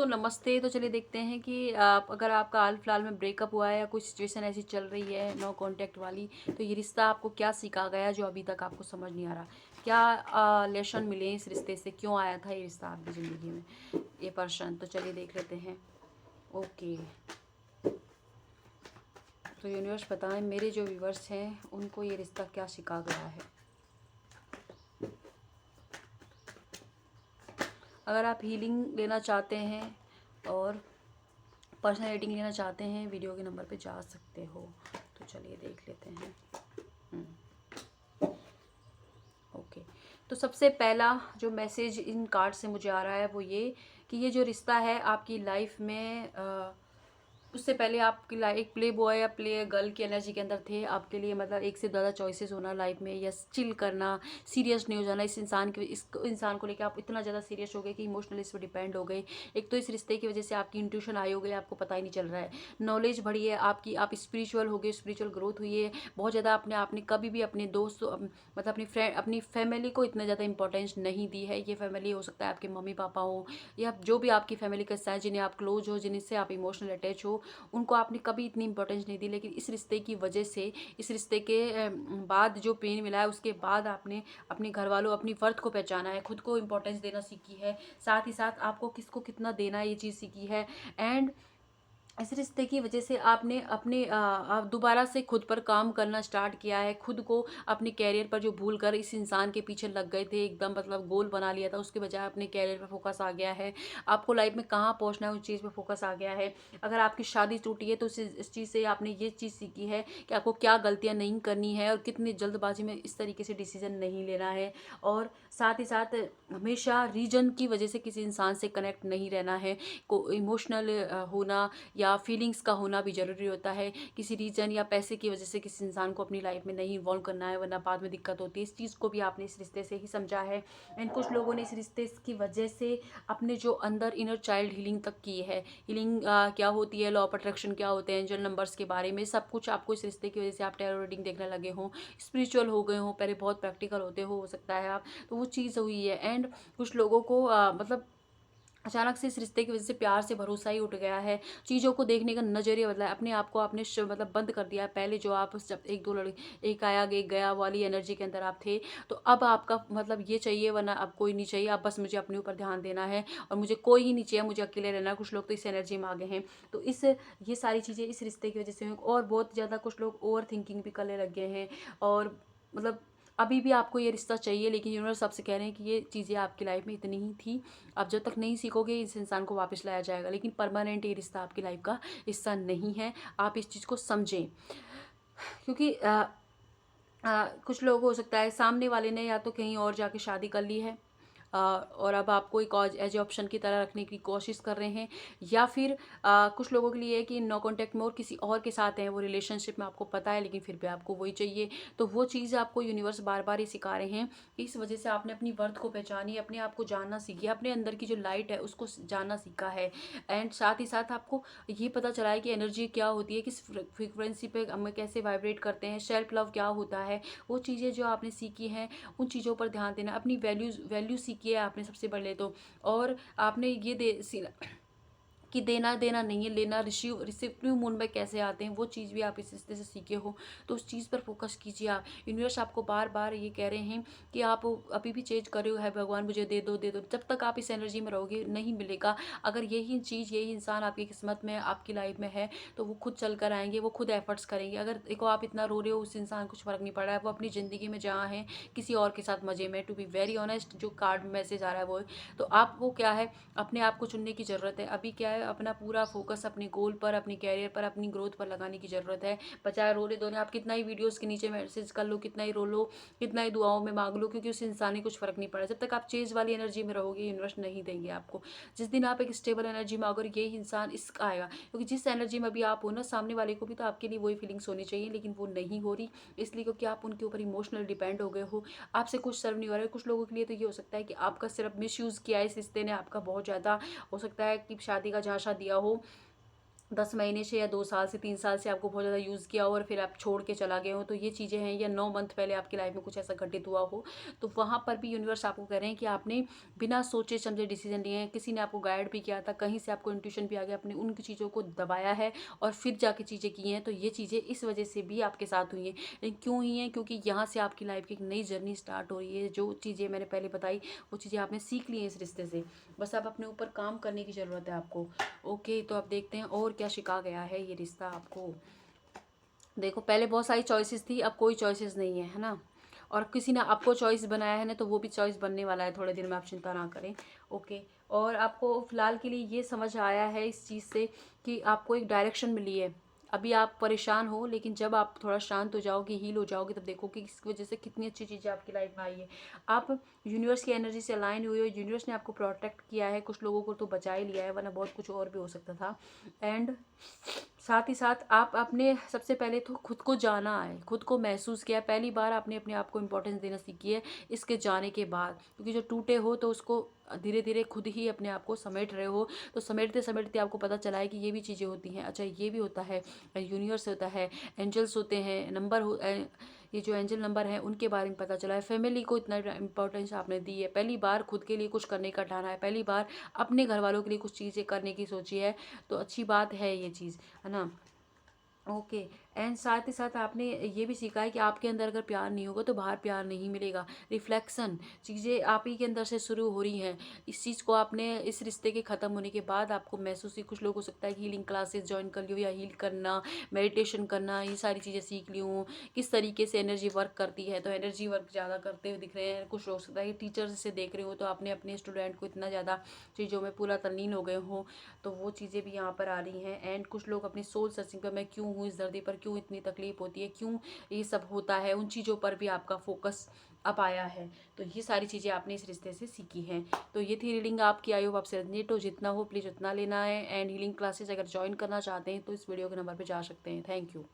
दोस्तों नमस्ते। तो चलिए देखते हैं कि आप अगर आपका हाल फिलहाल में ब्रेकअप हुआ है या कोई सिचुएशन ऐसी चल रही है नो कांटेक्ट वाली, तो ये रिश्ता आपको क्या सिखा गया जो अभी तक आपको समझ नहीं आ रहा। क्या लेसन मिले इस रिश्ते से, क्यों आया था ये रिश्ता आपकी ज़िंदगी में, ये पर्सन। तो चलिए देख लेते हैं। ओके, तो यूनिवर्स बताएं मेरे जो व्यूवर्स हैं उनको ये रिश्ता क्या सिखा गया है। अगर आप हीलिंग लेना चाहते हैं और पर्सनल रेटिंग लेना चाहते हैं, वीडियो के नंबर पे जा सकते हो। तो चलिए देख लेते हैं। ओके, तो सबसे पहला जो मैसेज इन कार्ड से मुझे आ रहा है वो ये कि ये जो रिश्ता है आपकी लाइफ में उससे पहले आपकी एक प्ले बॉय या प्ले गर्ल की एनर्जी के अंदर थे आपके लिए। मतलब एक से ज़्यादा चॉइसेस होना लाइफ में, या चिल करना, सीरियस नहीं हो जाना। इस इंसान को लेकर आप इतना ज़्यादा सीरियस हो गए कि इमोशनली इस पर डिपेंड हो गए। एक तो इस रिश्ते की वजह से आपकी इंट्यूशन आई हो गई, आपको पता ही नहीं चल रहा है। नॉलेज बढ़ी है आपकी, आप स्पिरिचुअल हो गए, स्पिरिचुअल ग्रोथ हुई है बहुत ज़्यादा। आपने कभी भी अपने दोस्त मतलब अपनी फ्रेंड, अपनी फैमिली को इतना ज़्यादा इंपॉर्टेंस नहीं दी है। ये फैमिली हो सकता है आपके मम्मी पापा हो या जो भी आपकी फैमिली का हिस्सा है, जिन्हें आप क्लोज हो, जिनसे आप इमोशनल अटैच हो, उनको आपने कभी इतनी इंपॉर्टेंस नहीं दी। लेकिन इस रिश्ते की वजह से, इस रिश्ते के बाद जो पेन मिला है उसके बाद आपने अपने घर वालों, अपनी वर्थ को पहचाना है, खुद को इंपॉर्टेंस देना सीखी है। साथ ही साथ आपको किसको कितना देना है ये चीज़ सीखी है। एंड इस रिश्ते की वजह से आपने अपने आप दोबारा से खुद पर काम करना स्टार्ट किया है। खुद को अपने कैरियर पर जो भूल कर इस इंसान के पीछे लग गए थे, एकदम मतलब गोल बना लिया था, उसके बजाय अपने कैरियर पर फोकस आ गया है। आपको लाइफ में कहाँ पहुँचना है उस चीज़ पर फोकस आ गया है। अगर आपकी शादी टूटी है तो इस चीज़ से आपने ये चीज़ सीखी है कि आपको क्या गलतियाँ नहीं करनी है और कितनी जल्दबाजी में इस तरीके से डिसीजन नहीं लेना है। और साथ ही साथ हमेशा रीजन की वजह से किसी इंसान से कनेक्ट नहीं रहना है। को इमोशनल होना या फीलिंग्स का होना भी ज़रूरी होता है। किसी रीज़न या पैसे की वजह से किसी इंसान को अपनी लाइफ में नहीं इन्वॉल्व करना है, वरना बाद में दिक्कत होती है। इस चीज़ को भी आपने इस रिश्ते से ही समझा है। एंड कुछ लोगों ने इस रिश्ते की वजह से अपने जो अंदर इनर चाइल्ड हीलिंग तक की है। हीलिंग क्या होती है, लॉ ऑफ अट्रैक्शन क्या होते हैं, एंजल नंबर्स के बारे में सब कुछ आपको इस रिश्ते की वजह से, आप टैरो रीडिंग देखने लगे हों, स्पिरिचुअल हो गए हों, पहले बहुत प्रैक्टिकल होते हो सकता है आप, तो वो चीज़ हुई है। एंड कुछ लोगों को मतलब अचानक से इस रिश्ते की वजह से प्यार से भरोसा ही उठ गया है। चीज़ों को देखने का नज़रिया बदला है। अपने आप को आपने मतलब बंद कर दिया है। पहले जो आप जब एक दो लड़के, एक आया एक गया वाली एनर्जी के अंदर आप थे, तो अब आपका मतलब ये चाहिए, वरना अब कोई नहीं चाहिए। अब बस मुझे अपने ऊपर ध्यान देना है और मुझे कोई ही नहीं चाहिए, मुझे अकेले रहना है। कुछ लोग तो इस एनर्जी में आ गए हैं। तो ये सारी चीज़ें इस रिश्ते की वजह से हुई। और बहुत ज़्यादा कुछ लोग ओवर थिंकिंग भी करने लग गए हैं। और मतलब अभी भी आपको ये रिश्ता चाहिए, लेकिन यूनिवर्स आपसे कह रहे हैं कि ये चीज़ें आपकी लाइफ में इतनी ही थी। आप जब तक नहीं सीखोगे इस इंसान को वापस लाया जाएगा, लेकिन परमानेंट ये रिश्ता आपकी लाइफ का हिस्सा नहीं है। आप इस चीज़ को समझें, क्योंकि कुछ लोग हो सकता है सामने वाले ने या तो कहीं और जाके शादी कर ली है, और अब आपको एक और एज ऑप्शन की तरह रखने की कोशिश कर रहे हैं। या फिर कुछ लोगों के लिए है कि नो कांटेक्ट में और किसी और के साथ हैं, वो रिलेशनशिप में आपको पता है लेकिन फिर भी आपको वही चाहिए। तो वो चीज़ आपको यूनिवर्स बार बार ही सिखा रहे हैं। इस वजह से आपने अपनी वर्थ को पहचानी, अपने आप को जानना सीखी, अपने अंदर की जो लाइट है उसको जानना सीखा है। एंड साथ ही साथ आपको ये पता चला है कि एनर्जी क्या होती है, किस फ्रिक्वेंसी पे हम कैसे वाइब्रेट करते हैं, सेल्फ लव क्या होता है। वो चीज़ें जो आपने सीखी हैं, उन चीज़ों पर ध्यान देना। अपनी वैल्यू सीखी है आपने सबसे पहले तो। और आपने ये कि देना देना नहीं है, लेना रिसिप्टिव मूड में कैसे आते हैं, वो चीज़ भी आप इस रिश्ते से सीखे हो। तो उस चीज़ पर फोकस कीजिए आप। यूनिवर्स आपको बार बार ये कह रहे हैं कि आप अभी भी चेंज कर रहे हो, है भगवान मुझे दे दो दे दो। जब तक आप इस एनर्जी में रहोगे नहीं मिलेगा। अगर यही चीज़, यही इंसान आपकी किस्मत में, आपकी लाइफ में है, तो वो खुद चल कर आएंगे, वो खुद एफर्ट्स करेंगे। अगर देखो आप इतना रो रहे हो, उस इंसान कुछ फ़र्क नहीं पड़ रहा है, वो अपनी ज़िंदगी में जहाँ है किसी और के साथ मज़े में। टू बी वेरी ऑनेस्ट, जो कार्ड मैसेज आ रहा है वो है। तो आप वो क्या है, अपने आप को चुनने की ज़रूरत है। अभी क्या है, अपना पूरा फोकस अपने गोल पर, अपनी कैरियर पर, अपनी ग्रोथ पर लगाने की ज़रूरत है। बजाय रोने धोने, आप कितना ही वीडियोस के नीचे मैसेज कर लो, कितना ही रो लो, कितना ही दुआओं में मांग लो, क्योंकि उस इंसान ही कुछ फ़र्क नहीं पड़ा। जब तक आप चेंज वाली एनर्जी में रहोगे, यूनिवर्स नहीं देंगे आपको। जिस दिन आप एक स्टेबल एनर्जी में आओगे, यही इंसान इसका आएगा। क्योंकि जिस एनर्जी में अभी आप हो ना, सामने वाले को भी तो आपके लिए वही फीलिंग्स होनी चाहिए, लेकिन वो नहीं हो रही। इसलिए क्योंकि आप उनके ऊपर इमोशनल डिपेंड हो गए हो, आपसे कुछ सर्व नहीं हो रहा है। कुछ लोगों के लिए तो ये हो सकता है कि आपका सिर्फ मिस यूज़ किया है इस रिश्ते ने, आपका बहुत ज़्यादा हो सकता है कि शादी का झांसा दिया हो, 10 महीने से या 2 साल से 3 साल से आपको बहुत ज़्यादा यूज़ किया हो और फिर आप छोड़ के चला गए हो, तो ये चीज़ें हैं, या 9 मंथ पहले आपकी लाइफ में कुछ ऐसा घटित हुआ हो, तो वहाँ पर भी यूनिवर्स आपको कह रहे हैं कि आपने बिना सोचे समझे डिसीजन लिए हैं, किसी ने आपको गाइड भी किया था, कहीं से आपको इंट्यूशन भी आ गया, आपने उन चीज़ों को दबाया है और फिर जाके चीज़ें की हैं, तो ये चीज़ें इस वजह से भी आपके साथ हुई हैं। लेकिन क्यों हुई हैं? क्योंकि यहाँ से आपकी लाइफ की एक नई जर्नी स्टार्ट हो रही है। जो चीज़ें मैंने पहले बताई, वो चीज़ें आपने सीख ली हैं इस रिश्ते से, बस अब अपने ऊपर काम करने की ज़रूरत है आपको। ओके, तो अब देखते हैं और क्या सिखा गया है ये रिश्ता आपको। देखो, पहले बहुत सारी चॉइसेस थी, अब कोई चॉइसेस नहीं है, है ना? और किसी ने आपको चॉइस बनाया है ना, तो वो भी चॉइस बनने वाला है थोड़े दिन में, आप चिंता ना करें। ओके, और आपको फिलहाल के लिए ये समझ आया है इस चीज़ से कि आपको एक डायरेक्शन मिली है। अभी आप परेशान हो, लेकिन जब आप थोड़ा शांत हो जाओगे, हील हो जाओगे, तब देखोगे कि इसकी वजह से कितनी अच्छी चीज़ें आपकी लाइफ में आई है। आप यूनिवर्स की एनर्जी से अलाइन हुए हो, यूनिवर्स ने आपको प्रोटेक्ट किया है, कुछ लोगों को तो बचा ही लिया है, वरना बहुत कुछ और भी हो सकता था। एंड साथ ही साथ आप अपने सबसे पहले तो खुद को जाना है, खुद को महसूस किया है। पहली बार आपने अपने आप को इम्पोर्टेंस देना सीखी है इसके जाने के बाद, क्योंकि जो टूटे हो तो उसको धीरे धीरे खुद ही अपने आप को समेट रहे हो, तो समेटते समेटते आपको पता चला है कि ये भी चीज़ें होती हैं। अच्छा, ये भी होता है, यूनिवर्स होता है, एंजल्स होते हैं, ये जो एंजल नंबर हैं उनके बारे में पता चला है। फैमिली को इतना इंपॉर्टेंस आपने दी है, पहली बार खुद के लिए कुछ करने का ठाना है, पहली बार अपने घर वालों के लिए कुछ चीज़ें करने की सोची है, तो अच्छी बात है ये चीज़, है ना? ओके, एंड साथ ही साथ आपने ये भी सीखा है कि आपके अंदर अगर प्यार नहीं होगा तो बाहर प्यार नहीं मिलेगा। रिफ्लेक्शन चीज़ें आप ही के अंदर से शुरू हो रही हैं। इस चीज़ को आपने इस रिश्ते के ख़त्म होने के बाद आपको महसूस ही, कुछ लोग हो सकता है कि हीलिंग क्लासेस ज्वाइन कर ली हो, या हील करना, मेडिटेशन करना, ये सारी चीज़ें सीख ली हूँ, किस तरीके से एनर्जी वर्क करती है, तो एनर्जी वर्क ज़्यादा करते हुए दिख रहे हैं। कुछ हो सकता है कि टीचर से देख रहे हो, तो आपने अपने स्टूडेंट को इतना ज़्यादा चीज़ों में पूरा तल्लीन हो गए हो, तो वो चीज़ें भी यहाँ पर आ रही हैं। एंड कुछ लोग अपनी सोल सर्चिंग पर, मैं क्यों हूँ इस धरती पर, क्यों इतनी तकलीफ होती है, क्यों ये सब होता है, उन चीज़ों पर भी आपका फोकस अब आया है। तो ये सारी चीज़ें आपने इस रिश्ते से सीखी हैं। तो ये थी रीडिंग आपकी। आई होप आपसे रेजोनेट हो, जितना हो प्लीज़ उतना लेना है। एंड हीलिंग क्लासेस अगर ज्वाइन करना चाहते हैं तो इस वीडियो के नंबर पर जा सकते हैं। Thank you.